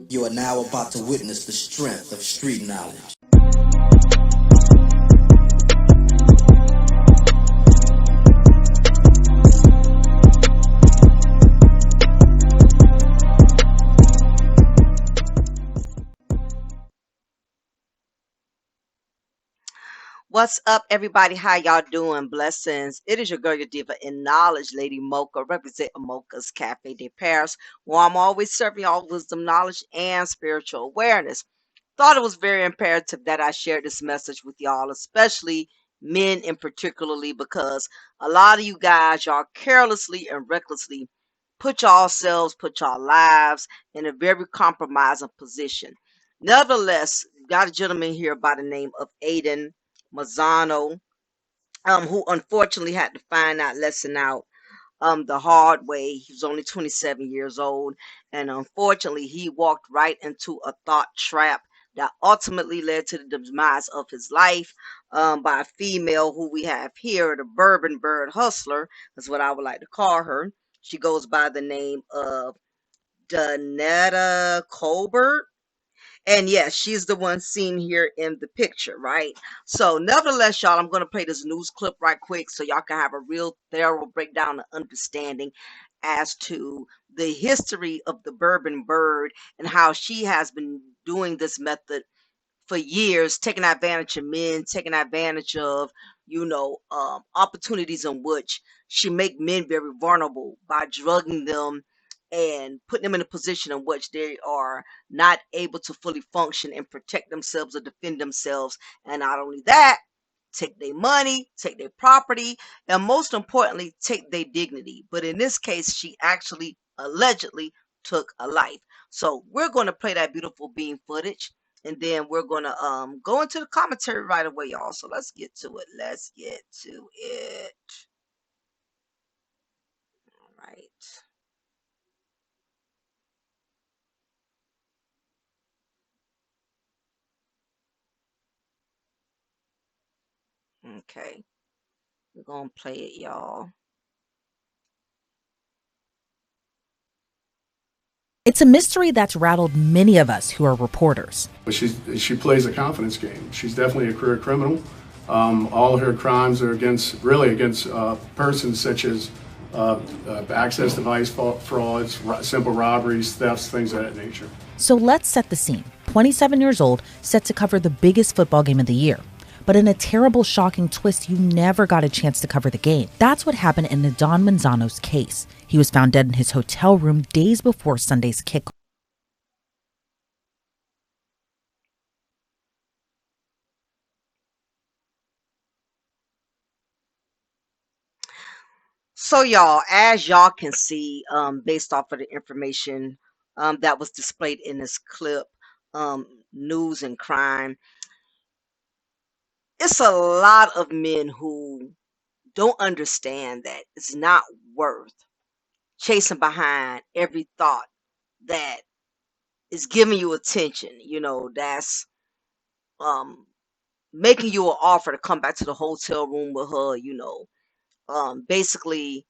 You are now about to witness the strength of street knowledge. What's up, everybody? How y'all doing? Blessings. It is your girl, your diva in knowledge, Lady Mocha, representing Mocha's Cafe de Paris, where I'm always serving y'all wisdom, knowledge, and spiritual awareness. Thought it was very imperative that I shared this message with y'all, especially men in particularly, because a lot of you guys, y'all carelessly and recklessly put y'all selves, put y'all lives in a very compromising position. Nevertheless, got a gentleman here by the name of Aiden Mazzano, who unfortunately had to find that lesson out the hard way. He was only 27 years old, and unfortunately, he walked right into a thought trap that ultimately led to the demise of his life by a female who we have here, the Bourbon Bird Hustler, is what I would like to call her. She goes by the name of Danetta Colbert. And yes, she's the one seen here in the picture, right? So, nevertheless, y'all, I'm going to play this news clip right quick so y'all can have a real thorough breakdown and understanding as to the history of the Bourbon Bird and how she has been doing this method for years, taking advantage of men, taking advantage of, opportunities in which she make men very vulnerable by drugging them and putting them in a position in which they are not able to fully function and protect themselves or defend themselves. And not only that, take their money, take their property, and most importantly, take their dignity. But in this case, she actually allegedly took a life. So we're going to play that beautiful beam footage, and then we're going to go into the commentary right away, y'all. So let's get to it. Let's get to it. All right. Okay. We're going to play it, y'all. It's a mystery that's rattled many of us who are reporters. She plays a confidence game. She's definitely a career criminal. All her crimes are against persons such as access device frauds, simple robberies, thefts, things of that nature. So let's set the scene. 27 years old, set to cover the biggest football game of the year. But in a terrible, shocking twist, you never got a chance to cover the game. That's what happened in Don Manzano's case. He was found dead in his hotel room days before Sunday's kickoff. So, y'all, as y'all can see, based off of the information that was displayed in this clip, news and crime, it's a lot of men who don't understand that it's not worth chasing behind every thought that is giving you attention, that's um making you an offer to come back to the hotel room with her, basically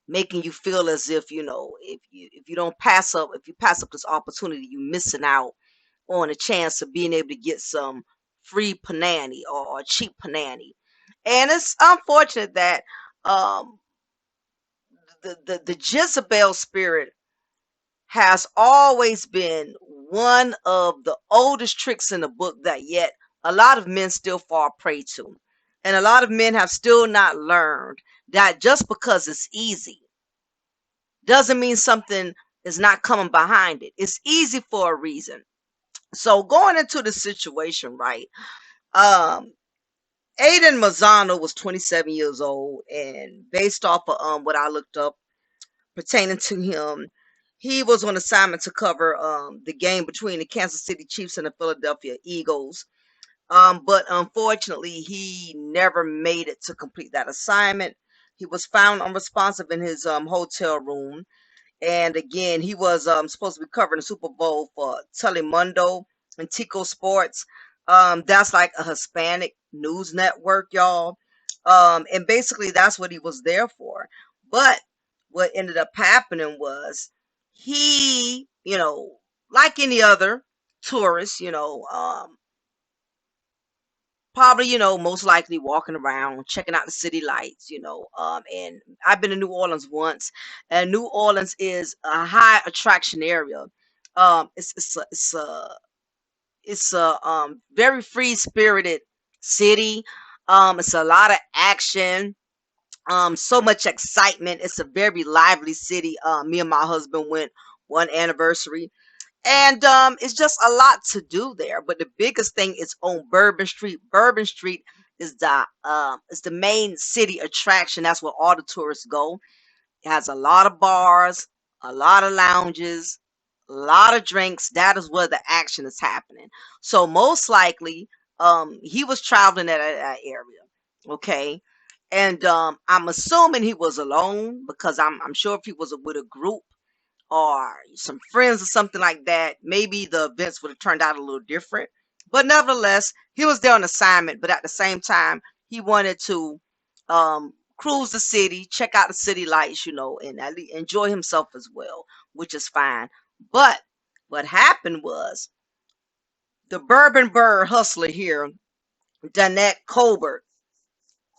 making you feel as if, if you don't pass up, if you pass up this opportunity, you're missing out on a chance of being able to get some free panani or cheap panani. And it's unfortunate that um the Jezebel spirit has always been one of the oldest tricks in the book that yet a lot of men still fall prey to. And a lot of men have still not learned that just because it's easy doesn't mean something is not coming behind it. It's easy for a reason. So going into the situation, right? Um, Aiden Mazzano was 27 years old, and based off of what I looked up pertaining to him, he was on assignment to cover the game between the Kansas City Chiefs and the Philadelphia Eagles. But unfortunately, he never made it to complete that assignment. He was found unresponsive in his hotel room. And again, he was supposed to be covering the Super Bowl for Telemundo and Tico Sports. That's like a Hispanic news network, y'all. And basically, that's what he was there for. But what ended up happening was he, like any other tourist, probably, most likely walking around, checking out the city lights, and I've been to New Orleans once, and New Orleans is a high attraction area. It's a very free spirited city. It's a lot of action. So much excitement. It's a very lively city. Me and my husband went one anniversary, and it's just a lot to do there. But the biggest thing is on Bourbon Street. Bourbon Street is the main city attraction. That's where all the tourists go. It has a lot of bars, a lot of lounges, a lot of drinks. That is where the action is happening. So most likely, he was traveling at that area. Okay. And I'm assuming he was alone, because I'm sure if he was with a group or some friends or something like that, maybe the events would have turned out a little different. But nevertheless, he was there on assignment, but at the same time, he wanted to cruise the city, check out the city lights, and at least enjoy himself as well, which is fine. But what happened was the Bourbon Bird hustler here, Danette Colbert,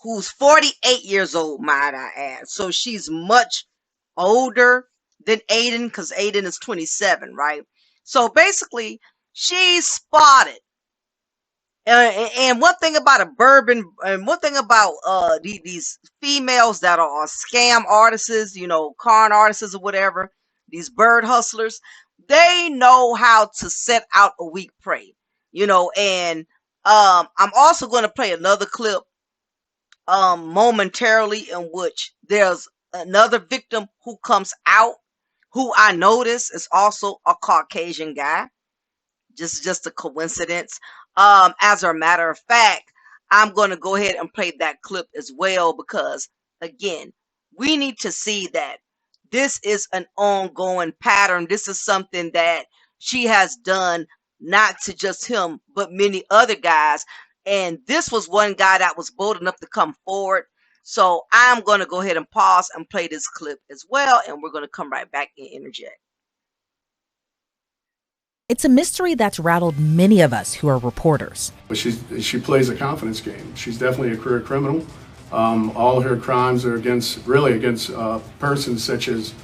who's 48 years old, might I add. So she's much older than Aiden, because Aiden is 27, right? So basically, she's spotted. And one thing about a bourbon, and one thing about these females that are scam artists, con artists or whatever, these bird hustlers, they know how to set out a weak prey, and I'm also going to play another clip momentarily, in which there's another victim who comes out, who I notice is also a Caucasian guy. Just a coincidence. As a matter of fact, I'm going to go ahead and play that clip as well, because again, we need to see that this is an ongoing pattern. This is something that she has done, not to just him, but many other guys. And this was one guy that was bold enough to come forward. So I'm going to go ahead and pause and play this clip as well, and we're going to come right back and interject. It's a mystery that's rattled many of us who are reporters. But she plays a confidence game. She's definitely a career criminal. All her crimes are against persons such as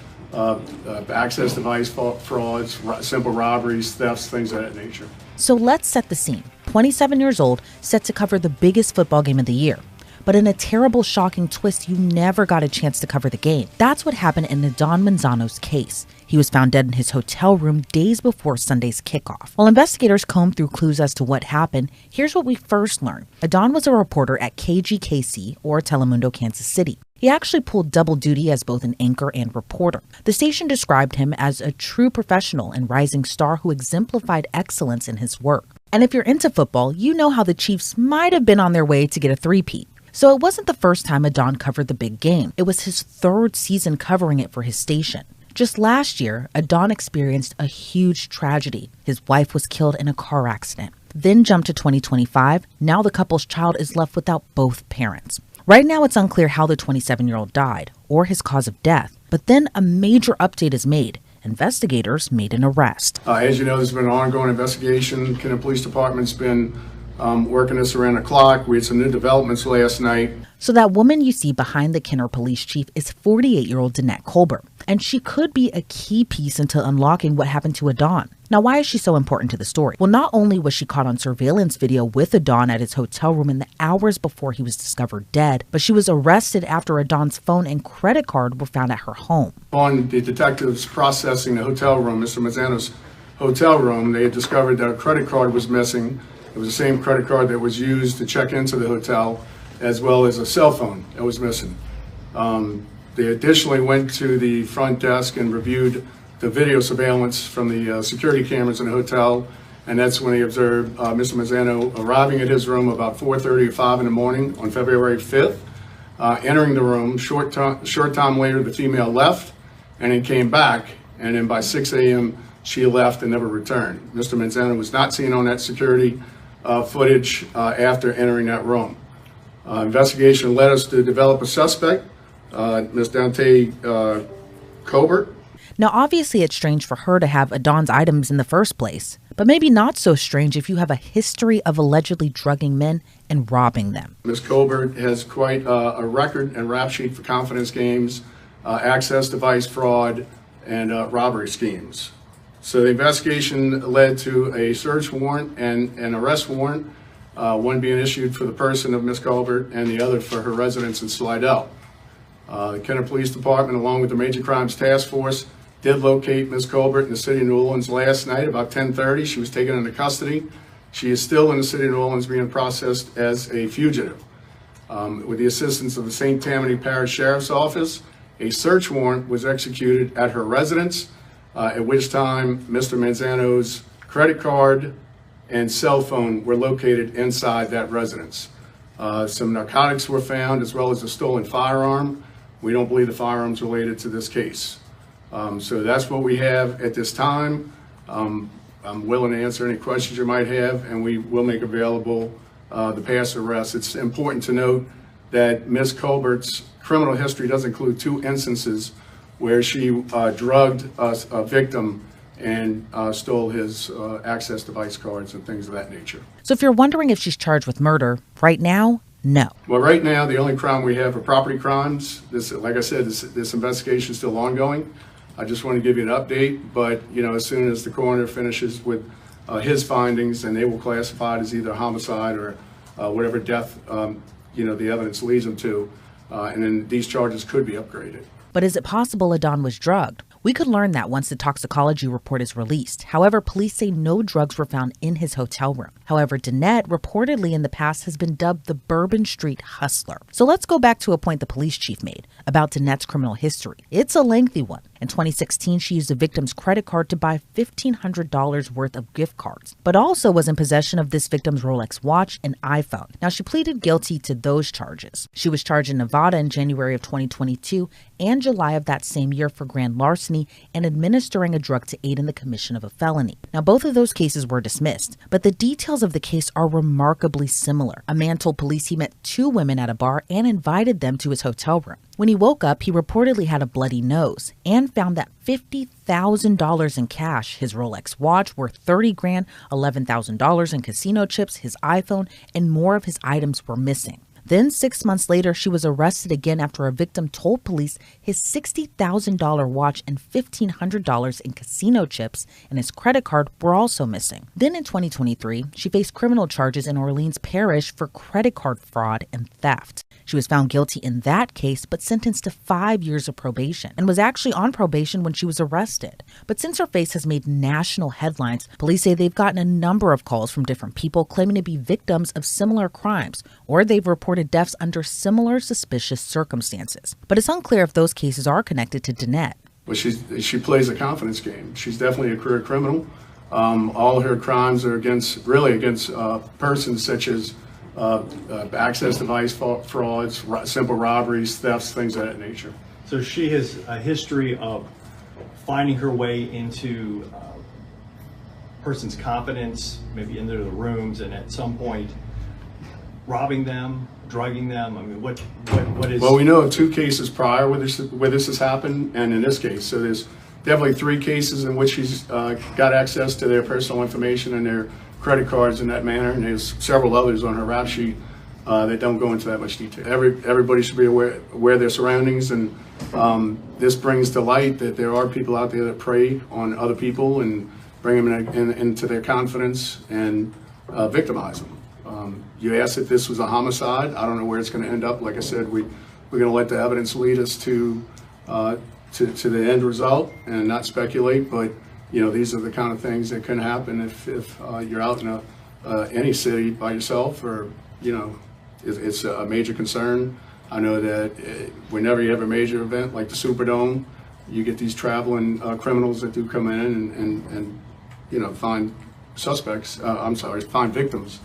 access device frauds, simple robberies, thefts, things of that nature. So let's set the scene. 27 years old, set to cover the biggest football game of the year. But in a terrible, shocking twist, you never got a chance to cover the game. That's what happened in Adon Manzano's case. He was found dead in his hotel room days before Sunday's kickoff. While investigators combed through clues as to what happened, here's what we first learned. Adon was a reporter at KGKC, or Telemundo, Kansas City. He actually pulled double duty as both an anchor and reporter. The station described him as a true professional and rising star who exemplified excellence in his work. And if you're into football, you know how the Chiefs might have been on their way to get a three-peat. So it wasn't the first time Adon covered the big game. It was his third season covering it for his station. Just last year, Adon experienced a huge tragedy. His wife was killed in a car accident. Then jumped to 2025. Now the couple's child is left without both parents. Right now, it's unclear how the 27-year-old died or his cause of death. But then a major update is made. Investigators made an arrest. As you know, there's been an ongoing investigation. Kenner Police Department's been working this around the clock. We had some new developments last night. So that woman you see behind the Kenner police chief is 48-year-old Danette Colbert, and she could be a key piece into unlocking what happened to Adon. Now, why is she so important to the story? Well, not only was she caught on surveillance video with Adon at his hotel room in the hours before he was discovered dead, but she was arrested after Adon's phone and credit card were found at her home. On the detectives processing the hotel room, Mr. Mazzano's hotel room, they had discovered that a credit card was missing. It was the same credit card that was used to check into the hotel, as well as a cell phone that was missing. They additionally went to the front desk and reviewed the video surveillance from the security cameras in the hotel, and that's when they observed Mr. Mazzano arriving at his room about 4:30 or 5 in the morning on February 5th, entering the room. Short time later, the female left and then came back, and then by 6 a.m., she left and never returned. Mr. Mazzano was not seen on that security footage after entering that room. Investigation led us to develop a suspect, Ms. Dante Colbert. Now, obviously, it's strange for her to have Adon's items in the first place, but maybe not so strange if you have a history of allegedly drugging men and robbing them. Ms. Colbert has quite a record and rap sheet for confidence games, access device fraud, and robbery schemes. So the investigation led to a search warrant and an arrest warrant, one being issued for the person of Ms. Colbert and the other for her residence in Slidell. The Kenner Police Department, along with the Major Crimes Task Force, did locate Ms. Colbert in the city of New Orleans last night about 10:30. She was taken into custody. She is still in the city of New Orleans being processed as a fugitive. With the assistance of the St. Tammany Parish Sheriff's Office, a search warrant was executed at her residence, at which time Mr. Manzano's credit card and cell phone were located inside that residence. Some narcotics were found, as well as a stolen firearm. We don't believe the firearm's related to this case. So that's what we have at this time. I'm willing to answer any questions you might have, and we will make available the past arrests. It's important to note that Ms. Colbert's criminal history does include 2 instances where she drugged a victim and stole his access device cards and things of that nature. So if you're wondering if she's charged with murder, right now, no. Well, right now, the only crime we have are property crimes. This, like I said, this investigation is still ongoing. I just want to give you an update, but as soon as the coroner finishes with his findings, and they will classify it as either homicide or whatever death the evidence leads them to, and then these charges could be upgraded. But is it possible Adon was drugged? We could learn that once the toxicology report is released. However, police say no drugs were found in his hotel room. However, Danette reportedly in the past has been dubbed the Bourbon Street Hustler. So let's go back to a point the police chief made about Danette's criminal history. It's a lengthy one. In 2016, she used the victim's credit card to buy $1,500 worth of gift cards, but also was in possession of this victim's Rolex watch and iPhone. Now, she pleaded guilty to those charges. She was charged in Nevada in January of 2022 and July of that same year for grand larceny and administering a drug to aid in the commission of a felony. Now, both of those cases were dismissed, but the details of the case are remarkably similar. A man told police he met 2 women at a bar and invited them to his hotel room. When he woke up, he reportedly had a bloody nose and found that $50,000 in cash, his Rolex watch worth $30 grand, $11,000 in casino chips, his iPhone, and more of his items were missing. Then 6 months later, she was arrested again after a victim told police his $60,000 watch and $1,500 in casino chips and his credit card were also missing. Then in 2023, she faced criminal charges in Orleans Parish for credit card fraud and theft. She was found guilty in that case, but sentenced to 5 years of probation and was actually on probation when she was arrested. But since her face has made national headlines, police say they've gotten a number of calls from different people claiming to be victims of similar crimes, or they've reported deaths under similar suspicious circumstances. But it's unclear if those cases are connected to Danette. Well, she plays a confidence game. She's definitely a career criminal. All her crimes are against persons such as access device frauds, simple robberies, thefts, things of that nature. So she has a history of finding her way into person's confidence, maybe into the rooms, and at some point robbing them, drugging them. I mean, what is? Well, we know of 2 cases prior where this has happened, and in this case, so there's definitely 3 cases in which she's got access to their personal information and their credit cards in that manner, and there's several others on her rap sheet that don't go into that much detail. Everybody should be aware of their surroundings, and this brings to light that there are people out there that prey on other people and bring them into their confidence and victimize them. You asked if this was a homicide. I don't know where it's going to end up. Like I said, we're going to let the evidence lead us to the end result and not speculate. But these are the kind of things that can happen if you're out in any city by yourself, or it's a major concern. I know that whenever you have a major event like the Superdome, you get these traveling criminals that do come in and find find victims.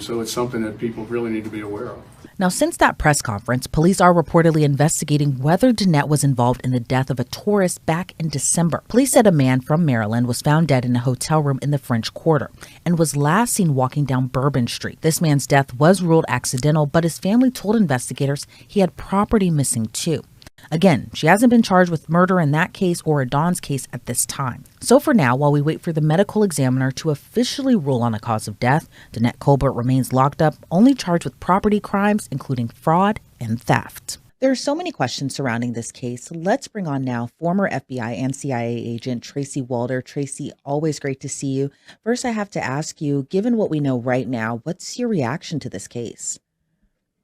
So it's something that people really need to be aware of. Now, since that press conference, police are reportedly investigating whether Danette was involved in the death of a tourist back in December. Police said a man from Maryland was found dead in a hotel room in the French Quarter and was last seen walking down Bourbon Street. This man's death was ruled accidental, but his family told investigators he had property missing too. Again, she hasn't been charged with murder in that case or Adon's case at this time. So for now, while we wait for the medical examiner to officially rule on a cause of death, Danette Colbert remains locked up, only charged with property crimes, including fraud and theft. There are so many questions surrounding this case. Let's bring on now former FBI and CIA agent Tracy Walder. Tracy, always great to see you. First, I have to ask you, given what we know right now, what's your reaction to this case?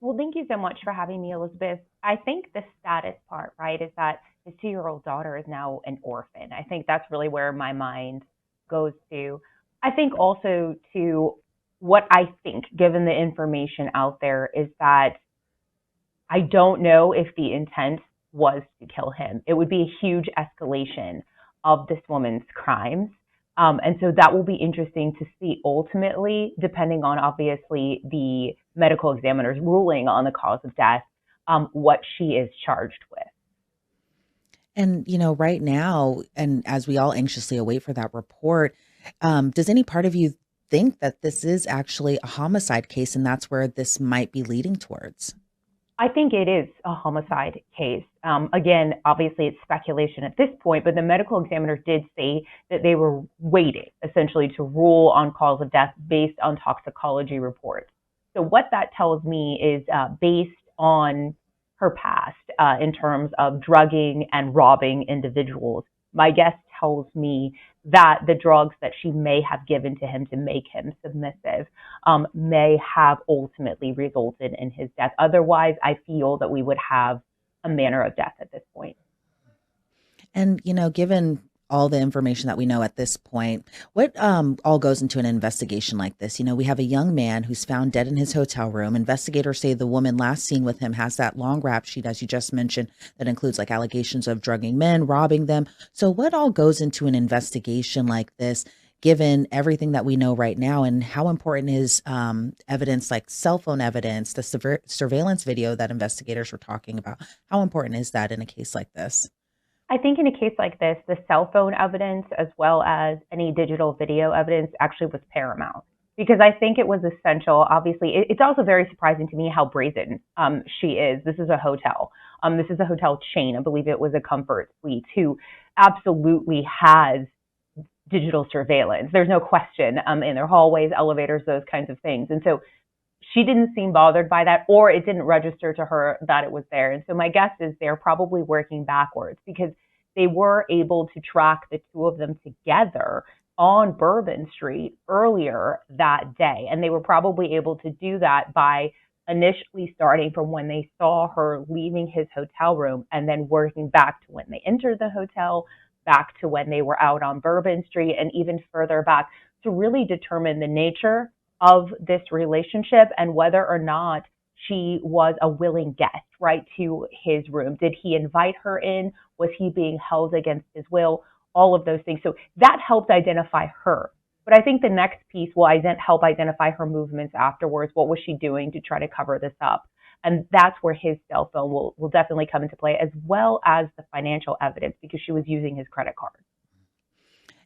Well, thank you so much for having me, Elizabeth. I think the saddest part, right, is that his 2-year-old daughter is now an orphan. I think that's really where my mind goes to. I think also to what I think, given the information out there, is that I don't know if the intent was to kill him. It would be a huge escalation of this woman's crimes. And so that will be interesting to see ultimately, depending on obviously the medical examiner's ruling on the cause of death, what she is charged with. And, right now, and as we all anxiously await for that report, does any part of you think that this is actually a homicide case and that's where this might be leading towards? I think it is a homicide case. Again, obviously it's speculation at this point, but the medical examiner did say that they were waiting essentially to rule on cause of death based on toxicology reports. So what that tells me is based on her past in terms of drugging and robbing individuals. My guess tells me that the drugs that she may have given to him to make him submissive may have ultimately resulted in his death. Otherwise, I feel that we would have a manner of death at this point. And, given all the information that we know at this point, what all goes into an investigation like this? We have a young man who's found dead in his hotel room. Investigators say the woman last seen with him has that long rap sheet, as you just mentioned, that includes like allegations of drugging men, robbing them. So what all goes into an investigation like this, given everything that we know right now, and how important is evidence like cell phone evidence, the surveillance video that investigators were talking about? How important is that in a case like this? I think in a case like this, the cell phone evidence as well as any digital video evidence actually was paramount, because I think it was essential. Obviously, it's also very surprising to me how brazen she is. This is a hotel. This is a hotel chain. I believe it was a Comfort Suites who absolutely has digital surveillance. There's no question in their hallways, elevators, those kinds of things. And so she didn't seem bothered by that, or it didn't register to her that it was there. And so my guess is they're probably working backwards, because they were able to track the two of them together on Bourbon Street earlier that day. And they were probably able to do that by initially starting from when they saw her leaving his hotel room and then working back to when they entered the hotel, back to when they were out on Bourbon Street, and even further back to really determine the nature of this relationship and whether or not she was a willing guest, right, to his room. Did he invite her in? Was he being held against his will? All of those things. So that helped identify her. But I think the next piece will help identify her movements afterwards. What was she doing to try to cover this up? And that's where his cell phone will definitely come into play, as well as the financial evidence, because she was using his credit card.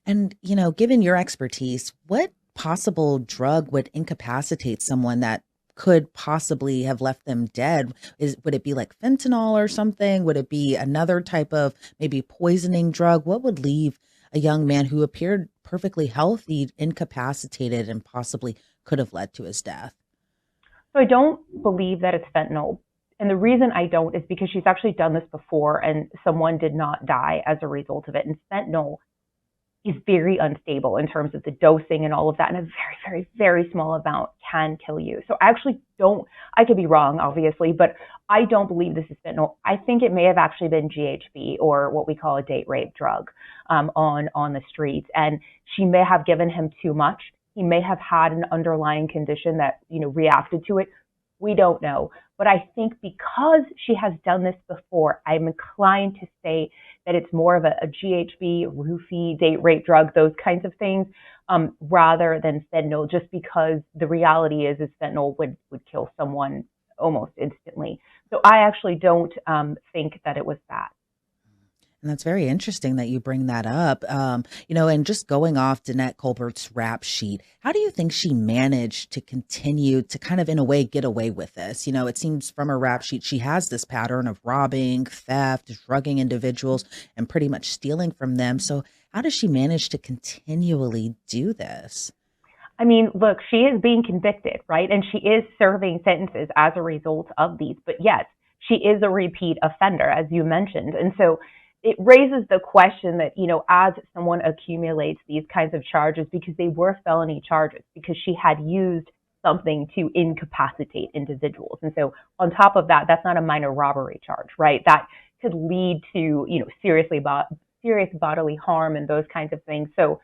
And, given your expertise, what possible drug would incapacitate someone that could possibly have left them dead? Would it be like fentanyl or something? Would it be another type of maybe poisoning drug? What would leave a young man who appeared perfectly healthy incapacitated and possibly could have led to his death? So I don't believe that it's fentanyl. And the reason I don't is because she's actually done this before and someone did not die as a result of it. And fentanyl is very unstable in terms of the dosing and all of that. And a very, very, very small amount can kill you. So I actually I could be wrong, obviously, but I don't believe this is fentanyl. I think it may have actually been GHB, or what we call a date rape drug, on the streets. And she may have given him too much. He may have had an underlying condition that, reacted to it. We don't know. But I think because she has done this before, I'm inclined to say that it's more of a GHB, roofie, date rape drug, those kinds of things, rather than fentanyl, just because the reality is fentanyl would kill someone almost instantly. So I actually don't think that it was that. And that's very interesting that you bring that up. And just going off Danette Colbert's rap sheet, how do you think she managed to continue to kind of, in a way, get away with this? It seems from her rap sheet, she has this pattern of robbing, theft, drugging individuals, and pretty much stealing from them. So how does she manage to continually do this? I mean, look, she is being convicted, right? And she is serving sentences as a result of these. But yes, she is a repeat offender, as you mentioned. And so it raises the question that, as someone accumulates these kinds of charges, because they were felony charges, because she had used something to incapacitate individuals. And so on top of that, that's not a minor robbery charge, right? That could lead to, serious bodily harm and those kinds of things. So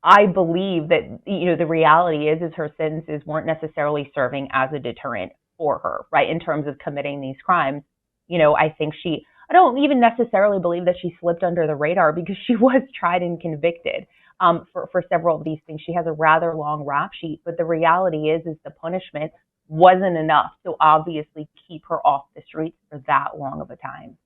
I believe that, the reality is her sentences weren't necessarily serving as a deterrent for her, right? In terms of committing these crimes. I don't even necessarily believe that she slipped under the radar, because she was tried and convicted for several of these things. She has a rather long rap sheet, but the reality is the punishment wasn't enough to obviously keep her off the streets for that long of a time.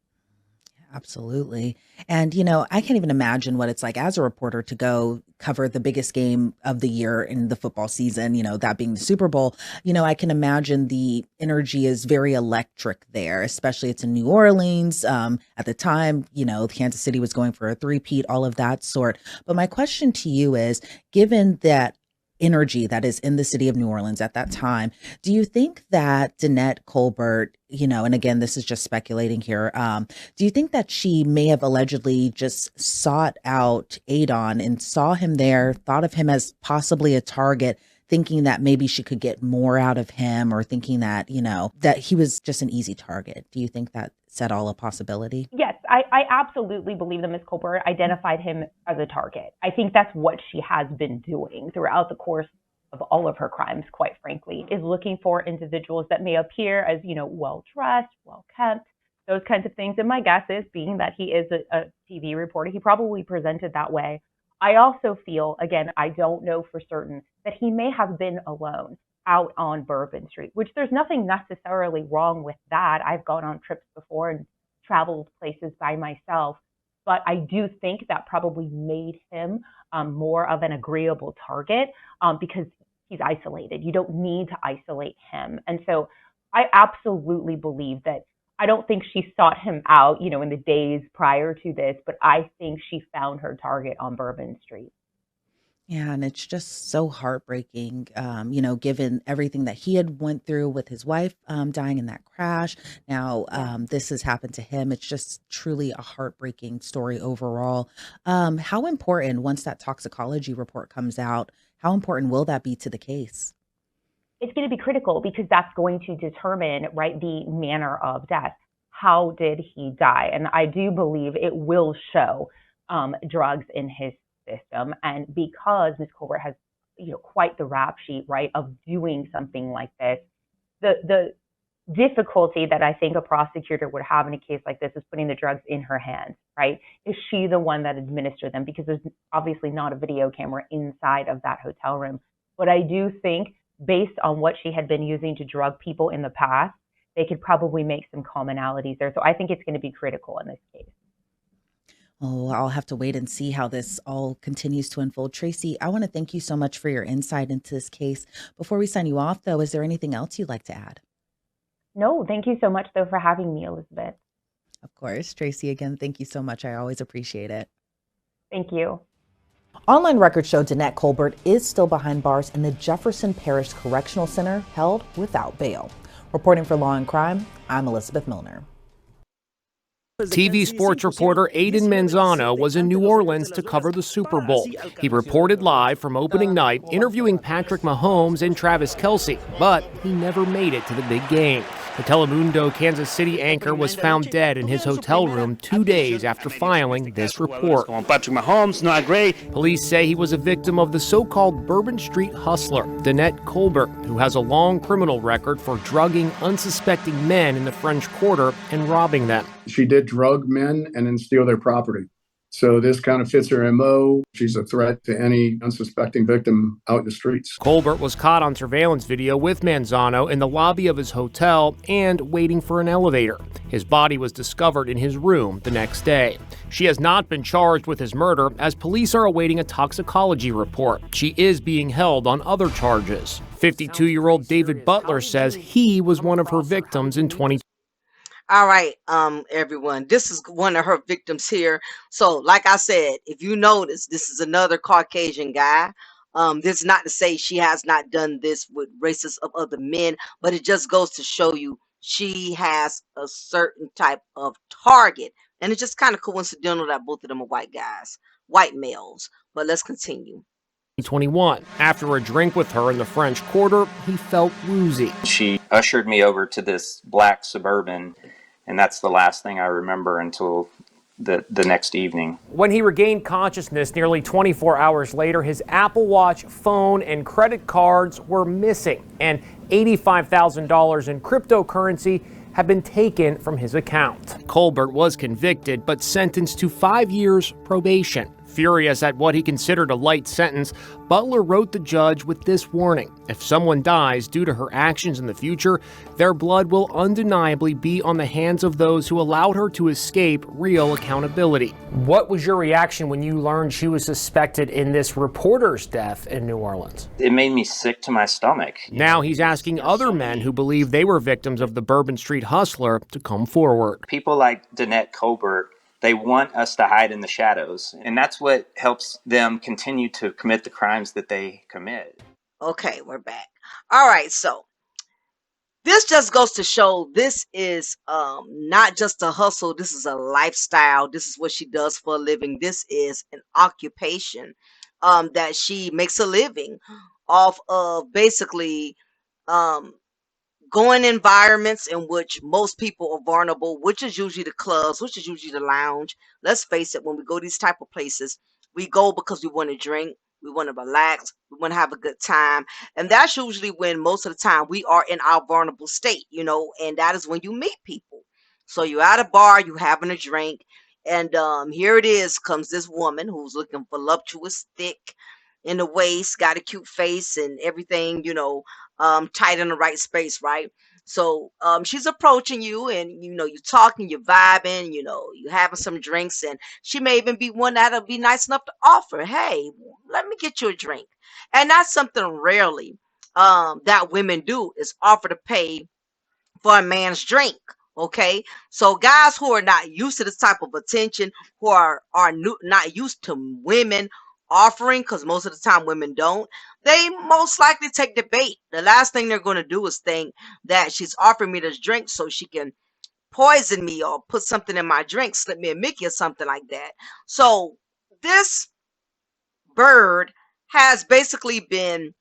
Absolutely. And, I can't even imagine what it's like as a reporter to go cover the biggest game of the year in the football season, that being the Super Bowl. I can imagine the energy is very electric there, especially it's in New Orleans. At the time, Kansas City was going for a three-peat, all of that sort. But my question to you is, given that energy that is in the city of New Orleans at that time, do you think that Danette Colbert, and again, this is just speculating here, do you think that she may have allegedly just sought out Adon and saw him there, thought of him as possibly a target, thinking that maybe she could get more out of him, or thinking that, that he was just an easy target? Do you think that's at all a possibility? Yes, I absolutely believe that Ms. Colbert identified him as a target. I think that's what she has been doing throughout the course of all of her crimes, quite frankly, is looking for individuals that may appear as, well-dressed, well-kept, those kinds of things. And my guess is, being that he is a TV reporter, he probably presented that way. I also feel, again, I don't know for certain, that he may have been alone out on Bourbon Street, which there's nothing necessarily wrong with that. I've gone on trips before and traveled places by myself, but I do think that probably made him more of an agreeable target because he's isolated. You don't need to isolate him. And so I absolutely believe that. I don't think she sought him out, in the days prior to this, but I think she found her target on Bourbon Street. Yeah, and it's just so heartbreaking, given everything that he had went through with his wife dying in that crash. Now, this has happened to him. It's just truly a heartbreaking story overall. How important, once that toxicology report comes out, how important will that be to the case? It's going to be critical, because that's going to determine, right, the manner of death. How did he die? And I do believe it will show drugs in his system. And because Ms. Colbert has, quite the rap sheet, right, of doing something like this, the difficulty that I think a prosecutor would have in a case like this is putting the drugs in her hands, right? Is she the one that administered them? Because there's obviously not a video camera inside of that hotel room. But I do think, based on what she had been using to drug people in the past, they could probably make some commonalities there. So I think it's going to be critical in this case. Oh, I'll have to wait and see how this all continues to unfold. Tracy, I want to thank you so much for your insight into this case. Before we sign you off, though, is there anything else you'd like to add? No, thank you so much, though, for having me, Elizabeth. Of course. Tracy, again, thank you so much. I always appreciate it. Thank you. Online records show Danette Colbert is still behind bars in the Jefferson Parish Correctional Center, held without bail. Reporting for Law and Crime, I'm Elizabeth Milner. TV sports reporter Aiden Manzano was in New Orleans to cover the Super Bowl. He reported live from opening night, interviewing Patrick Mahomes and Travis Kelce, but he never made it to the big game. The Telemundo Kansas City anchor was found dead in his hotel room 2 days after filing this report. Patrick Mahomes, not great. Police say he was a victim of the so-called Bourbon Street hustler, Danette Colbert, who has a long criminal record for drugging unsuspecting men in the French Quarter and robbing them. She did drug men and then steal their property. So this kind of fits her MO. She's a threat to any unsuspecting victim out in the streets. Colbert was caught on surveillance video with Manzano in the lobby of his hotel and waiting for an elevator. His body was discovered in his room the next day. She has not been charged with his murder, as police are awaiting a toxicology report. She is being held on other charges. 52-year-old David Butler says he was one of her victims in 2020. All right, everyone, this is one of her victims here. So like I said, if you notice, this is another Caucasian guy. This is not to say she has not done this with races of other men, but it just goes to show you she has a certain type of target. And it's just kind of coincidental that both of them are white guys, white males. But let's continue. 2021. After a drink with her in the French Quarter, he felt woozy. She ushered me over to this black Suburban, and that's the last thing I remember until the next evening. When he regained consciousness nearly 24 hours later, his Apple Watch, phone, and credit cards were missing, and $85,000 in cryptocurrency had been taken from his account. Colbert was convicted but sentenced to 5 years probation. Furious at what he considered a light sentence, Butler wrote the judge with this warning: if someone dies due to her actions in the future, their blood will undeniably be on the hands of those who allowed her to escape real accountability. What was your reaction when you learned she was suspected in this reporter's death in New Orleans? It made me sick to my stomach. Now he's asking other men who believe they were victims of the Bourbon Street hustler to come forward. People like Danette Colbert, they want us to hide in the shadows, and that's what helps them continue to commit the crimes that they commit. Okay, we're back. All right, so this just goes to show this is not just a hustle. This is a lifestyle. This is what she does for a living. This is an occupation that she makes a living off of, basically going environments in which most people are vulnerable, which is usually the clubs, which is usually the lounge. Let's face it, when we go to these type of places, we go because we want to drink, we want to relax, we want to have a good time. And that's usually when most of the time we are in our vulnerable state, you know, and that is when you meet people. So you're at a bar, you having a drink, and here it is, comes this woman who's looking voluptuous, thick in the waist, got a cute face and everything, you know, tight in the right space, right? So she's approaching you, and you know, you talking, you're vibing, you know, you having some drinks, and she may even be one that'll be nice enough to offer, hey, let me get you a drink. And that's something rarely that women do, is offer to pay for a man's drink. Okay, so guys who are not used to this type of attention, who are not used to women offering, because most of the time women don't, they most likely take the bait. The last thing they're going to do is think that she's offering me this drink so she can poison me or put something in my drink, slip me a Mickey or something like that. So this bird has basically been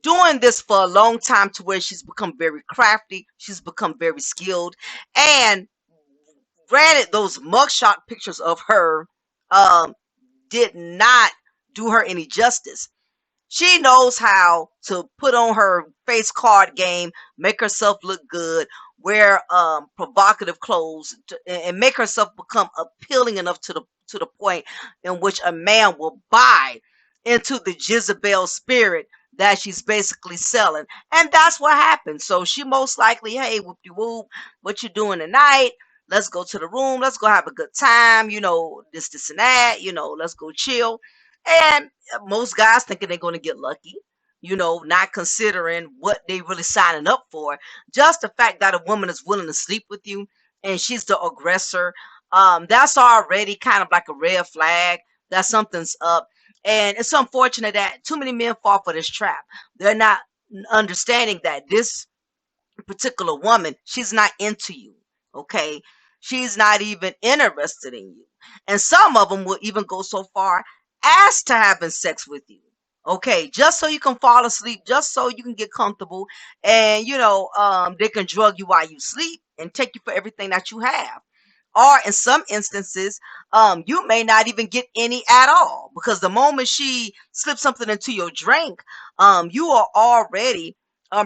doing this for a long time, to where she's become very crafty, she's become very skilled. And granted, those mugshot pictures of her did not do her any justice. She knows how to put on her face card game, make herself look good, wear provocative clothes, and make herself become appealing enough to the point in which a man will buy into the Jezebel spirit that she's basically selling. And that's what happened. So she most likely, hey, whoop-de-whoop, what you doing tonight? Let's go to the room. Let's go have a good time. You know, this and that. You know, let's go chill. And most guys thinking they're going to get lucky, you know, not considering what they really signing up for. Just the fact that a woman is willing to sleep with you and she's the aggressor, that's already kind of like a red flag that something's up. And it's unfortunate that too many men fall for this trap. They're not understanding that this particular woman, she's not into you. Okay, she's not even interested in you. And some of them will even go so far as to having sex with you, okay, just so you can fall asleep, just so you can get comfortable, and you know, they can drug you while you sleep and take you for everything that you have. Or in some instances, you may not even get any at all, because the moment she slips something into your drink, you are already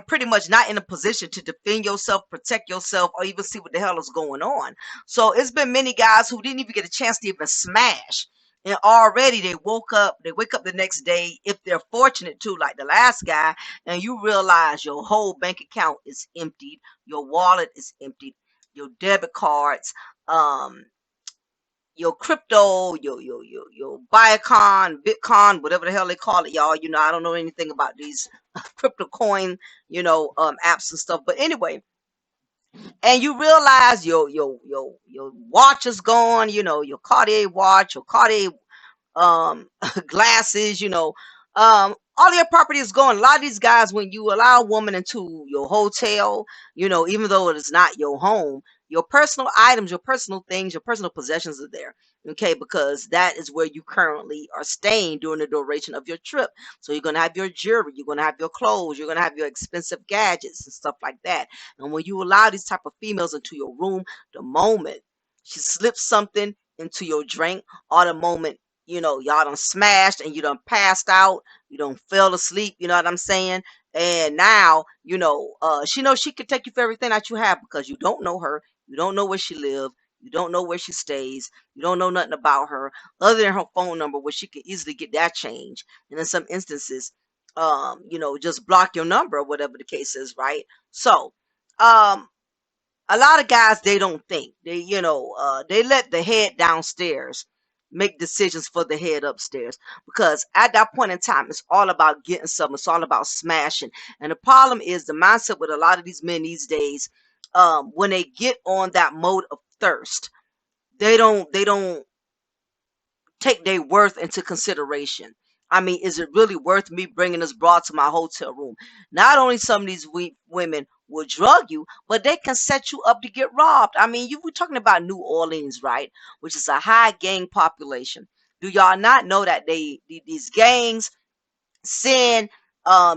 pretty much not in a position to defend yourself, protect yourself, or even see what the hell is going on. So it's been many guys who didn't even get a chance to even smash, And already they wake up the next day, if they're fortunate to, like the last guy, and you realize your whole bank account is emptied, your wallet is emptied, your debit cards, um, your crypto, your Biocon, Bitcoin, whatever the hell they call it, y'all. I don't know anything about these crypto coin, apps and stuff. But anyway, and you realize your watch is gone, your Cartier watch, your Cartier um glasses, all your property is gone. A lot of these guys, when you allow a woman into your hotel, even though it is not your home, your personal items, your personal things, your personal possessions are there. Okay, because that is where you currently are staying during the duration of your trip. So you're gonna have your jewelry, you're gonna have your clothes, you're gonna have your expensive gadgets and stuff like that. And when you allow these type of females into your room, the moment she slips something into your drink, or the moment y'all done smashed and you done passed out, you done fell asleep, you know what I'm saying? And now, she knows she could take you for everything that you have, because you don't know her, you don't know where she lives, you don't know where she stays, you don't know nothing about her other than her phone number, where she could easily get that change. And in some instances, just block your number or whatever the case is, right? So, a lot of guys, they don't think, they let the head downstairs make decisions for the head upstairs, because at that point in time it's all about getting something, it's all about smashing. And the problem is the mindset with a lot of these men these days, when they get on that mode of thirst, they don't take their worth into consideration. I mean, is it really worth me bringing this broad to my hotel room? Not only some of these women will drug you, but they can set you up to get robbed. I mean, we're talking about New Orleans, right? Which is a high gang population. Do y'all not know that these gangs send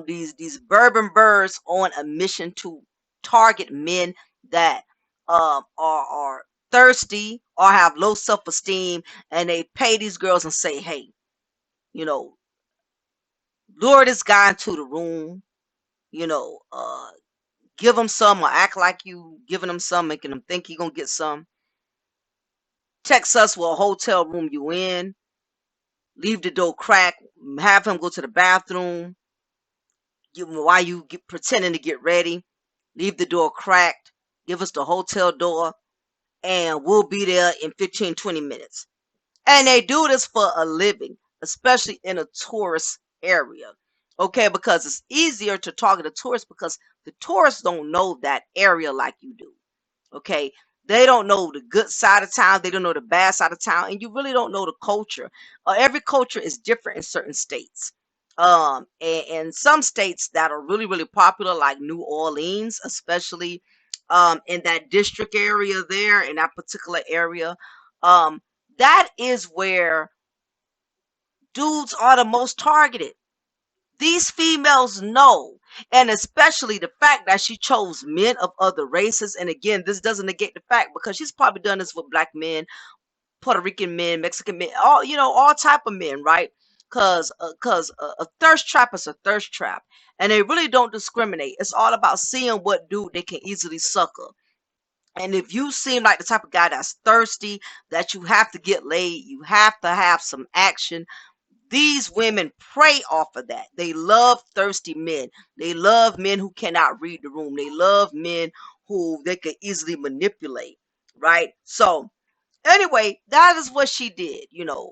these bourbon birds on a mission to target men that are thirsty or have low self-esteem, and they pay these girls and say, hey, you know lure this guy into the room, you know give him some, or act like you giving him some, making him think he gonna get some. Text us what hotel room you in, leave the door cracked, have him go to the bathroom, while you pretending to get ready, leave the door cracked, give us the hotel door, and we'll be there in 15-20 minutes. And they do this for a living, especially in a tourist area. Okay, because it's easier to target a tourist, because the tourists don't know that area like you do. Okay, they don't know the good side of town, they don't know the bad side of town, and you really don't know the culture. Every culture is different in certain states. And some states that are really, really popular, like New Orleans, especially in that district area there, in that particular area, um, that is where dudes are the most targeted. These females know, and especially the fact that she chose men of other races. And again, this doesn't negate the fact, because she's probably done this with black men, Puerto Rican men, Mexican men, all type of men, right? Because a thirst trap is a thirst trap, and they really don't discriminate. It's all about seeing what dude they can easily sucker. And if you seem like the type of guy that's thirsty, that you have to get laid, you have to have some action, these women prey off of that. They love thirsty men. They love men who cannot read the room. They love men who they could easily manipulate, right? So anyway, that is what she did.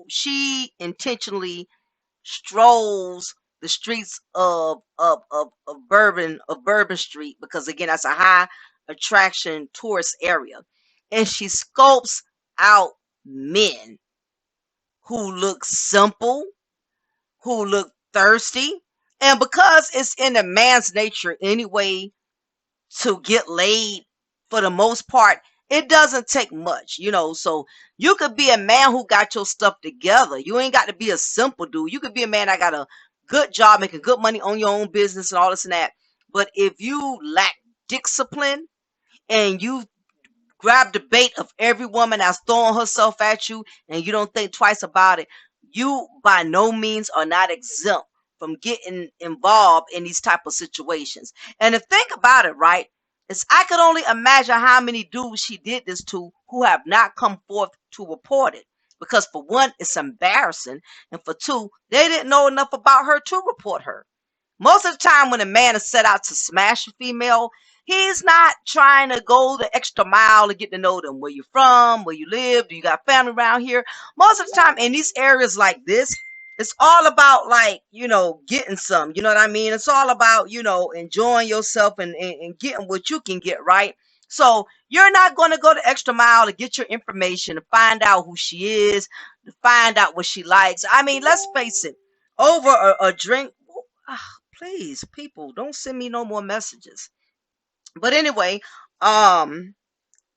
She intentionally strolls the streets of Bourbon Street, because again, that's a high attraction tourist area. And she scopes out men who look simple, who look thirsty. And because it's in a man's nature anyway to get laid, for the most part, it doesn't take much. So you could be a man who got your stuff together. You ain't got to be a simple dude. You could be a man that got a good job, making good money, on your own business and all this and that. But if you lack discipline, and you grab the bait of every woman that's throwing herself at you, and you don't think twice about it, you by no means are not exempt from getting involved in these type of situations. And to think about it, right, is I could only imagine how many dudes she did this to who have not come forth to report it. because for one, it's embarrassing, and for two, they didn't know enough about her to report her. Most of the time when a man is set out to smash a female, he's not trying to go the extra mile to get to know them. Where you from, where you live, do you got family around here? Most of the time in these areas like this, it's all about, like, getting some, you know what I mean? It's all about, enjoying yourself and getting what you can get, right? So you're not going to go the extra mile to get your information, to find out who she is, to find out what she likes. I mean, let's face it, over a drink. Please, people, don't send me no more messages. But anyway, I'm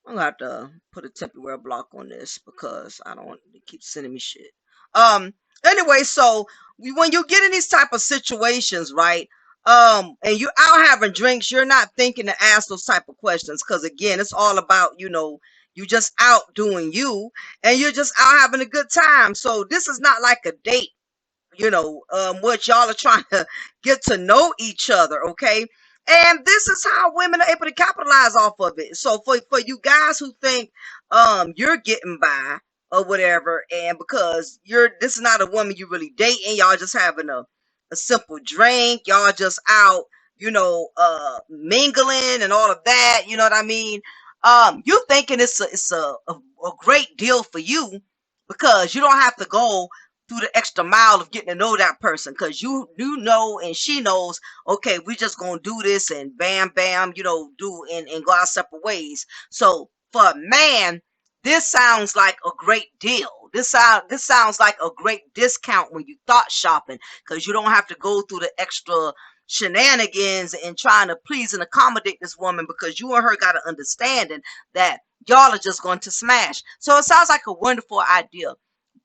gonna have to put a temporary block on this because I don't want to keep sending me shit. Um, anyway, so when you get in these type of situations, right? And you're out having drinks, you're not thinking to ask those type of questions because again, it's all about, you just out doing you and you're just out having a good time. So this is not like a date, what y'all are trying to get to know each other, okay? And this is how women are able to capitalize off of it. So for you guys who think you're getting by or whatever, and because this is not a woman you really dating, y'all just having a simple drink, y'all just out, mingling and all of that, you know what I mean? You thinking it's a great deal for you because you don't have to go through the extra mile of getting to know that person because you know and she knows, okay, we just gonna do this and bam bam, do and go our separate ways. So for a man, this sounds like a great deal. This sounds like a great discount when you thought shopping because you don't have to go through the extra shenanigans and trying to please and accommodate this woman because you and her got an understanding that y'all are just going to smash. So it sounds like a wonderful idea.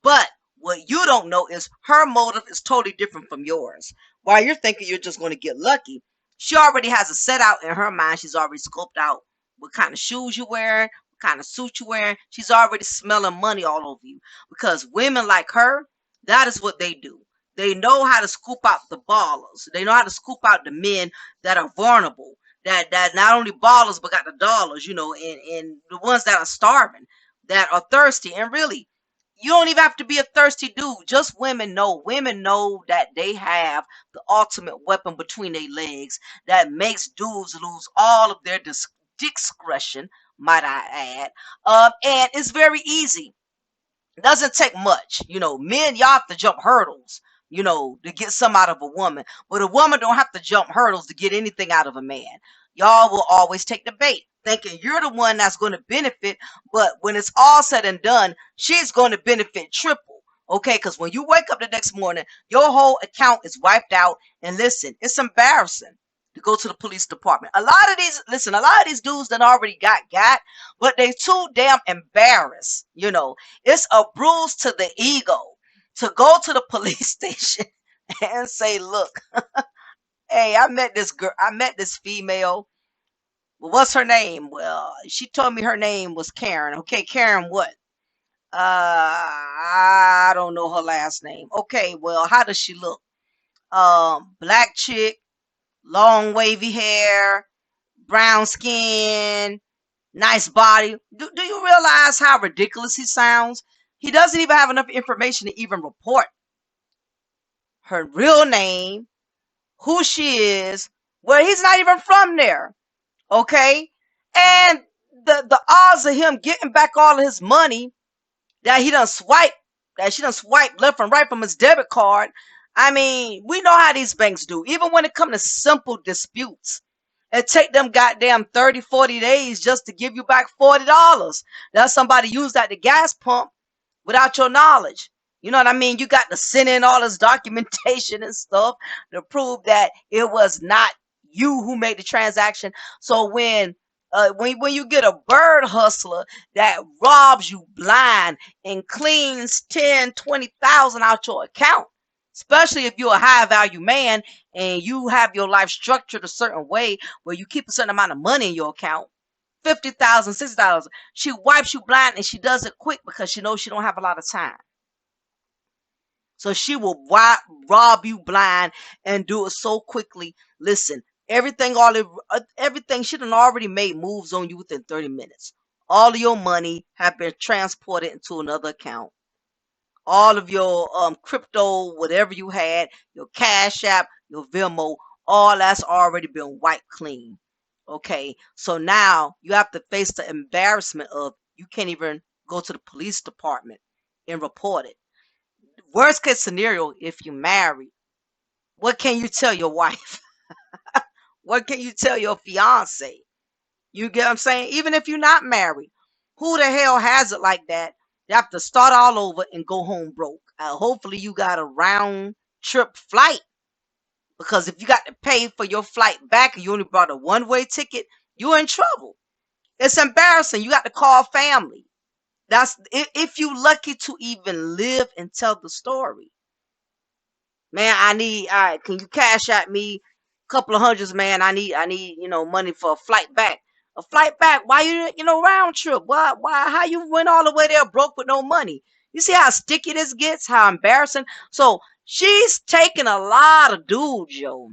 But what you don't know is her motive is totally different from yours. While you're thinking you're just going to get lucky, she already has a set out in her mind. She's already scoped out what kind of shoes you're wearing, what kind of suit you're wearing. She's already smelling money all over you because women like her, that is what they do. They know how to scoop out the ballers. They know how to scoop out the men that are vulnerable, that not only ballers but got the dollars, and the ones that are starving, that are thirsty. And really, you don't even have to be a thirsty dude. Just women know. Women know that they have the ultimate weapon between their legs that makes dudes lose all of their discretion, might I add. And it's very easy. It doesn't take much. Men, y'all have to jump hurdles, to get some out of a woman. But a woman don't have to jump hurdles to get anything out of a man. Y'all will always take the bait, thinking you're the one that's going to benefit. But when it's all said and done, she's going to benefit triple. Okay, because when you wake up the next morning, your whole account is wiped out. And listen, it's embarrassing to go to the police department. A lot of these dudes that already got, but they too damn embarrassed. It's a bruise to the ego to go to the police station and say, look, hey, I met this girl, I met this female. Well, what's her name? Well, she told me her name was Karen. Okay, Karen what? I don't know her last name. Okay, well, how does she look? Black chick, long wavy hair, brown skin, nice body. Do you realize how ridiculous he sounds? He doesn't even have enough information to even report her real name, who she is, where he's not even from there. Okay? And the odds of him getting back all of his money that she done swiped left and right from his debit card. I mean, we know how these banks do. Even when it comes to simple disputes, it take them goddamn 30, 40 days just to give you back $40. That somebody used at the gas pump without your knowledge. You know what I mean? You got to send in all this documentation and stuff to prove that it was not you who made the transaction. So when you get a bird hustler that robs you blind and cleans 10, 20,000 out your account, especially if you're a high value man and you have your life structured a certain way where you keep a certain amount of money in your account, 50,000, 60,000, she wipes you blind and she does it quick because she knows she don't have a lot of time. So she will rob you blind and do it so quickly. Listen, everything she done already made moves on you within 30 minutes. All of your money have been transported into another account. all of your crypto, whatever you had, your Cash App, your Venmo, all that's already been wiped clean. Okay, so now you have to face the embarrassment of you can't even go to the police department and report it. Worst case scenario, if you married, what can you tell your wife? What can you tell your fiance? You get what I'm saying? Even if you're not married, who the hell has it like that? You have to start all over and go home broke. Hopefully, you got a round trip flight, because if you got to pay for your flight back and you only brought a one-way ticket, you're in trouble. It's embarrassing. You got to call family. That's if you lucky to even live and tell the story. Man, I need, all right, can you cash out me a couple of hundreds, man? I need, money for a flight back. A flight back? Why round trip? Why, how you went all the way there broke with no money? You see how sticky this gets? How embarrassing? So she's taking a lot of dudes, yo.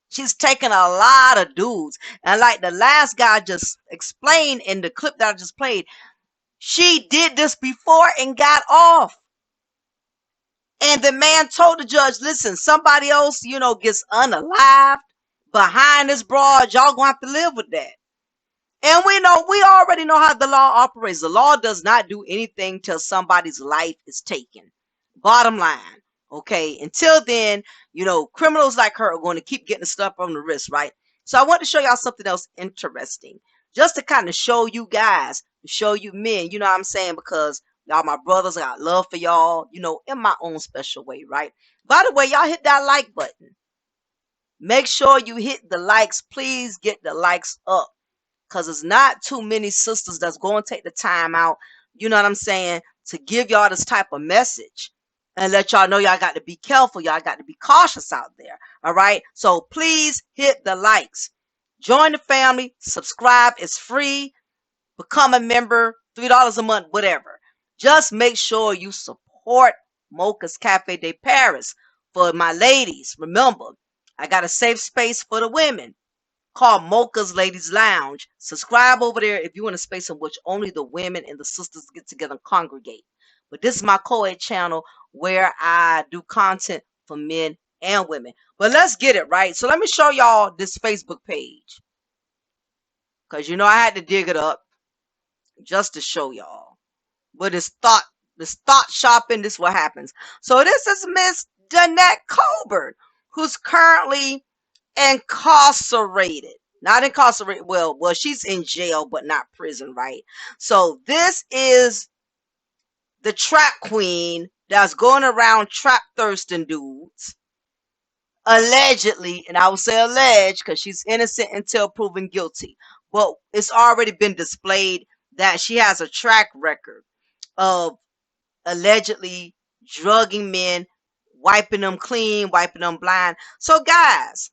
She's taking a lot of dudes. And like the last guy just explained in the clip that I just played, she did this before and got off. And the man told the judge, listen, somebody else, gets unalived behind this broad. Y'all gonna have to live with that. And we already know how the law operates. The law does not do anything till somebody's life is taken. Bottom line. Okay. Until then, criminals like her are going to keep getting stuff on the wrist, right? So I want to show y'all something else interesting. Just to kind of show you guys, show you men, you know what I'm saying? Because y'all my brothers, I got love for y'all, in my own special way, right? By the way, y'all hit that like button. Make sure you hit the likes. Please get the likes up. Because it's not too many sisters that's going to take the time out, you know what I'm saying, to give y'all this type of message and let y'all know y'all got to be careful. Y'all got to be cautious out there. All right. So please hit the likes. Join the family. Subscribe. It's free. Become a member. $3 a month, whatever. Just make sure you support Mocha's Cafe de Paris. For my ladies, remember, I got a safe space for the women called Mocha's Ladies Lounge. Subscribe over there if you want a space in which only the women and the sisters get together and congregate. But this is my co-ed channel where I do content for men and women. But let's get it right. So let me show y'all this Facebook page. Because I had to dig it up just to show y'all. But this thought shopping, this is what happens. So this is Miss Danette Colbert, who's currently incarcerated. Not incarcerated. Well, she's in jail, but not prison, right? So this is the trap queen that's going around trap thirsting dudes. Allegedly, and I will say alleged because she's innocent until proven guilty. But it's already been displayed that she has a track record of allegedly drugging men, wiping them clean, wiping them blind. So guys,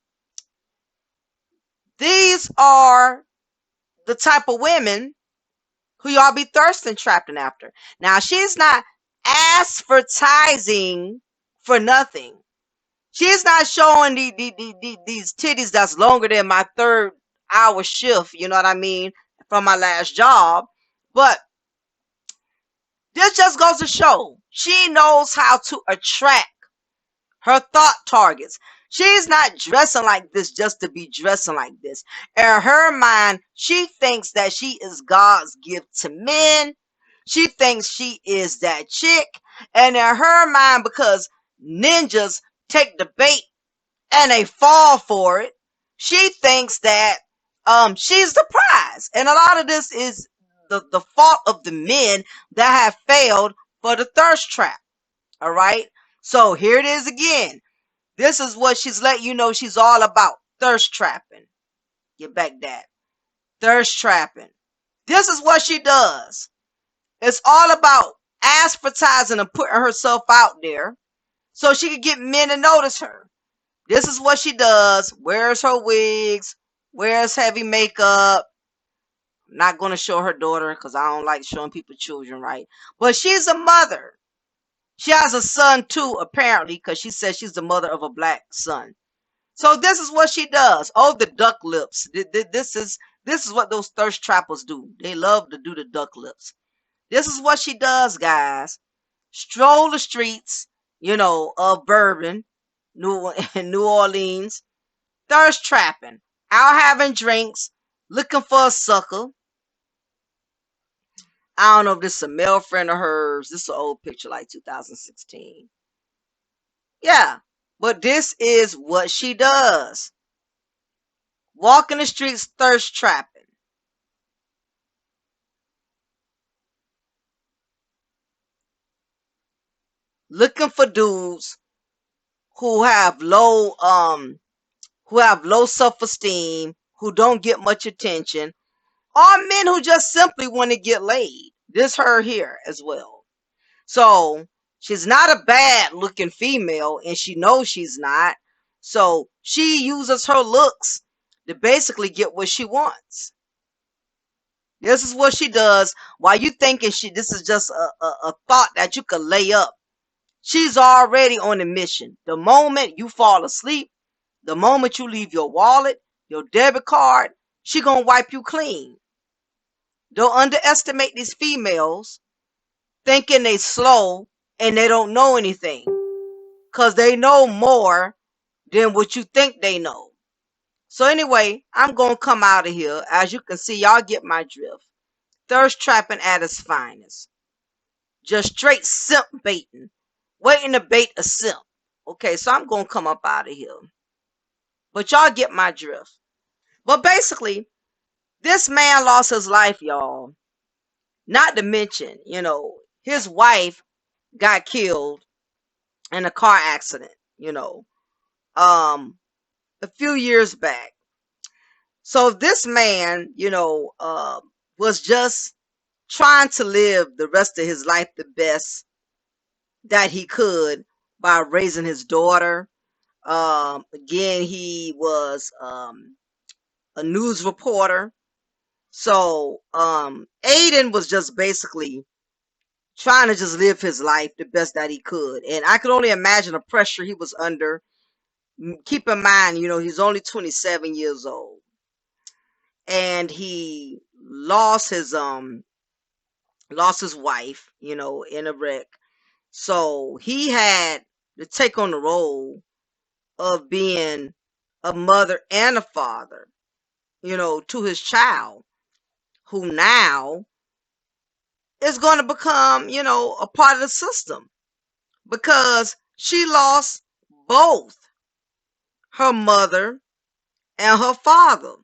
these are the type of women who y'all be thirsting trapping after. Now, she's not advertising for nothing. She's not showing these titties that's longer than my 3rd-hour shift, you know what I mean, from my last job. But this just goes to show she knows how to attract her thought targets. She's not dressing like this just to be dressing like this. In her mind, she thinks that she is God's gift to men. She thinks she is that chick. And in her mind, because ninjas take the bait and they fall for it, she thinks that she's the prize. And a lot of this is the fault of the men that have failed for the thirst trap. All right. So here it is again. This is what she's letting you know she's all about. Thirst trapping. Get back that. Thirst trapping. This is what she does. It's all about advertising and putting herself out there so she can get men to notice her. This is what she does. Wears her wigs. Wears heavy makeup. I'm not going to show her daughter because I don't like showing people children, right? But she's a mother. She has a son too, apparently, because she says she's the mother of a black son. So this is what she does. Oh, the duck lips. This is what those thirst trappers do. They love to do the duck lips. This is what she does, guys. stroll the streets, of Bourbon, New Orleans, thirst trapping, out having drinks, looking for a sucker. I don't know if this is a male friend of hers. This is an old picture, like 2016. Yeah, but this is what she does. Walking the streets, thirst trapping. Looking for dudes who have low self-esteem, who don't get much attention, or men who just simply want to get laid. This her here as well. So she's not a bad looking female, and she knows she's not. So she uses her looks to basically get what she wants. This is what she does. While you thinking this is just a thought that you could lay up, she's already on a mission. The moment you fall asleep, the moment you leave your wallet, your debit card, she gonna wipe you clean. Don't underestimate these females thinking they slow and they don't know anything, because they know more than what you think they know. So anyway, I'm gonna come out of here. As you can see, y'all get my drift. Thirst trapping at its finest. Just straight simp baiting. Waiting to bait a simp. Okay, so I'm gonna come up out of here. But y'all get my drift. But basically, this man lost his life, y'all. Not to mention, his wife got killed in a car accident, a few years back. So this man, was just trying to live the rest of his life the best that he could by raising his daughter. Again, he was a news reporter. So Aiden was just basically trying to just live his life the best that he could. And I could only imagine the pressure he was under. Keep in mind, he's only 27 years old. And he lost his wife, in a wreck. So he had to take on the role of being a mother and a father, to his child, who now is going to become, a part of the system, because she lost both her mother and her father.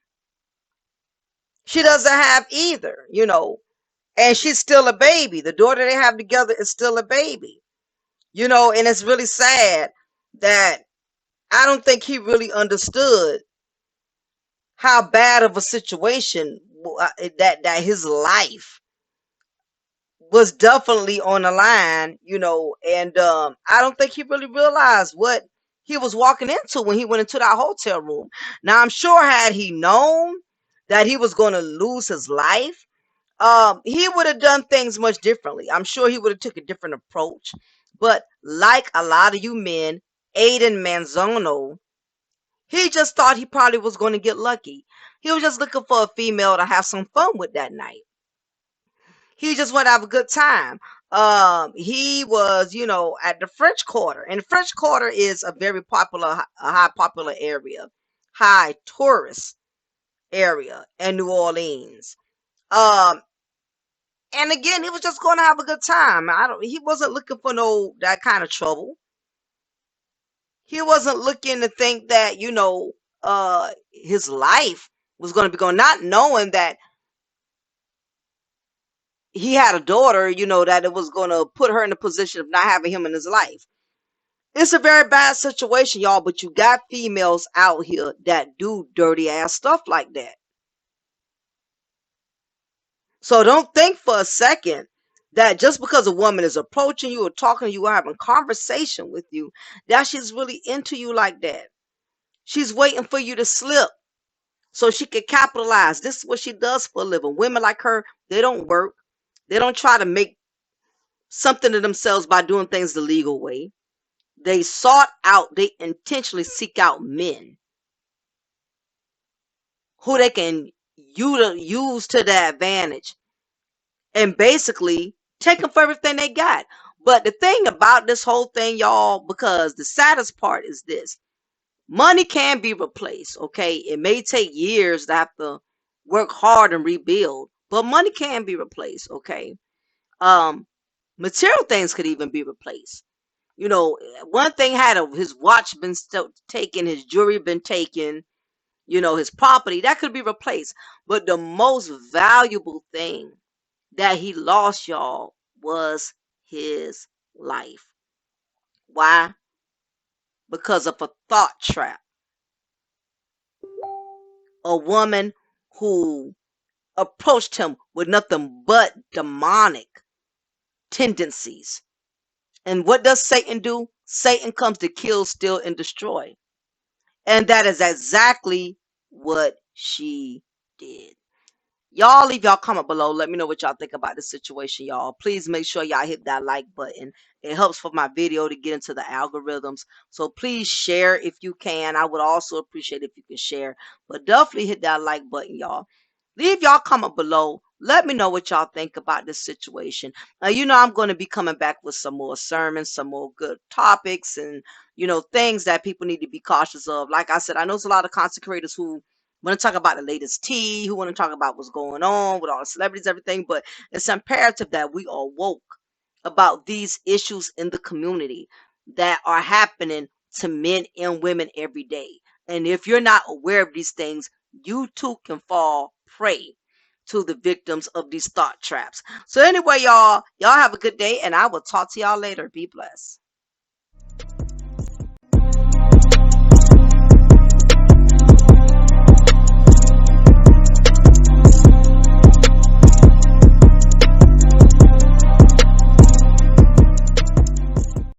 She doesn't have either, and she's still a baby. The daughter they have together is still a baby, and it's really sad that I don't think he really understood how bad of a situation that his life was definitely on the line, and I don't think he really realized what he was walking into when he went into that hotel room. Now, I'm sure had he known that he was going to lose his life, he would have done things much differently. I'm sure he would have took a different approach. But like a lot of you men, Aiden Manzano, he just thought he probably was going to get lucky. He was just looking for a female to have some fun with that night. He just want to have a good time. He was, at the French Quarter, and the French Quarter is a very popular, a high popular area, high tourist area in New Orleans. And again, he was just going to have a good time. He wasn't looking for that kind of trouble. He wasn't looking to think that, his life was going to be going, not knowing that he had a daughter, that it was going to put her in a position of not having him in his life. It's a very bad situation, y'all, but you got females out here that do dirty ass stuff like that. So don't think for a second that just because a woman is approaching you or talking to you or having conversation with you, that she's really into you like that. She's waiting for you to slip so she can capitalize. This is what she does for a living. Women like her, they don't work. They don't try to make something of themselves by doing things the legal way. They intentionally seek out men who they can use to their advantage and basically take them for everything they got. But the thing about this whole thing, y'all, because the saddest part is this: money can be replaced. Okay, it may take years to have to work hard and rebuild, but money can be replaced. Okay, um, material things could even be replaced. You know, one thing had his watch been taken, his jewelry been taken, you know, his property that could be replaced. But the most valuable thing that he lost, y'all, was his life. Why? Because of a thought trap. A woman who approached him with nothing but demonic tendencies. And what does Satan do? Satan comes to kill, steal, and destroy. And that is exactly what she did. Y'all leave y'all comment below. Let me know what y'all think about the situation, y'all. Please make sure y'all hit that like button. It helps for my video to get into the algorithms. So please share if you can. I would also appreciate if you can share. But definitely hit that like button, y'all. Leave y'all comment below. Let me know what y'all think about this situation. You know, I'm going to be coming back with some more sermons, some more good topics, and, you know, things that people need to be cautious of. Like I said, I know there's a lot of consecrators who want to talk about the latest tea, who want to talk about what's going on with all the celebrities, everything, but it's imperative that we are woke about these issues in the community that are happening to men and women every day. And if you're not aware of these things, you too can fall prey to the victims of these thought traps. So anyway, y'all have a good day, and I will talk to y'all later. Be blessed.